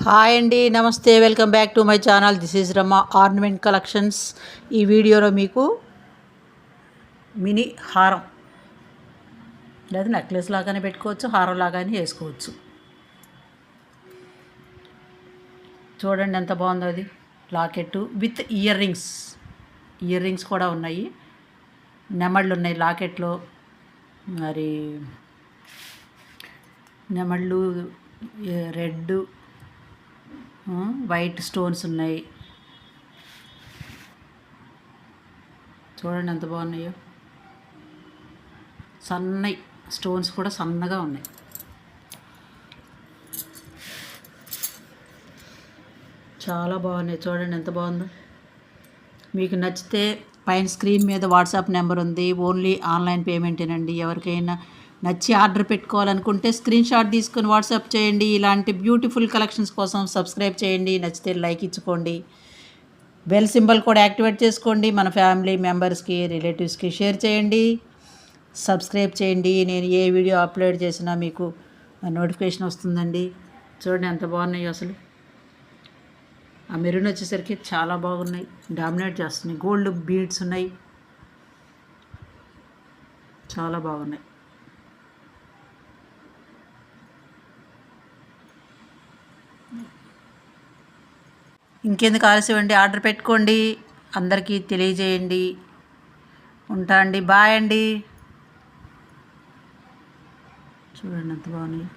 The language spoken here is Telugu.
హాయ్ అండి, నమస్తే. Welcome back to my channel. This is Rama ornament collections. ఈ వీడియోలో మీకు మినీ హారం లేదా నెక్లెస్ లాగానే పెట్టుకోవచ్చు, హారం లాగానే వేసుకోవచ్చు. చూడండి ఎంత బాగుందో. అది లాకెట్ విత్ ఇయర్ రింగ్స్ కూడా ఉన్నాయి. నెమళ్ళు ఉన్నాయి లాకెట్లో. మరి నెమళ్ళు రెడ్ వైట్ స్టోన్స్ ఉన్నాయి. చూడండి ఎంత బాగున్నాయో. సన్నయి స్టోన్స్ కూడా సన్నగా ఉన్నాయి. చాలా బాగున్నాయి. చూడండి ఎంత బాగుందో. మీకు నచ్చితే పైన స్క్రీన్ మీద వాట్సాప్ నెంబర్ ఉంది. ఓన్లీ ఆన్లైన్ పేమెంటేనండి. ఎవరికైనా నచ్చి ఆర్డర్ పెట్టుకోవాలనుకుంటే స్క్రీన్ షాట్ తీసుకొని వాట్సాప్ చేయండి. ఇలాంటి బ్యూటిఫుల్ కలెక్షన్స్ కోసం సబ్స్క్రైబ్ చేయండి. నచ్చితే లైక్ ఇచ్చుకోండి. బెల్ సింబల్ కూడా యాక్టివేట్ చేసుకోండి. మన ఫ్యామిలీ మెంబర్స్కి, రిలేటివ్స్కి షేర్ చేయండి. సబ్స్క్రైబ్ చేయండి. నేను ఏ వీడియో అప్లోడ్ చేసినా మీకు నోటిఫికేషన్ వస్తుందండి. చూడండి ఎంత బాగున్నాయి అసలు. ఆ మెరూన్ వచ్చేసరికి చాలా బాగున్నాయి, డామినేట్ చేస్తున్నాయి. గోల్డ్ బీడ్స్ ఉన్నాయి, చాలా బాగున్నాయి. ఇంకెందుకు ఆలస్యం అండి, ఆర్డర్ పెట్టుకోండి. అందరికీ తెలియజేయండి. ఉంటా అండి, బాయ్ అండి. చూడండి ఎంత బాగున్నాయి.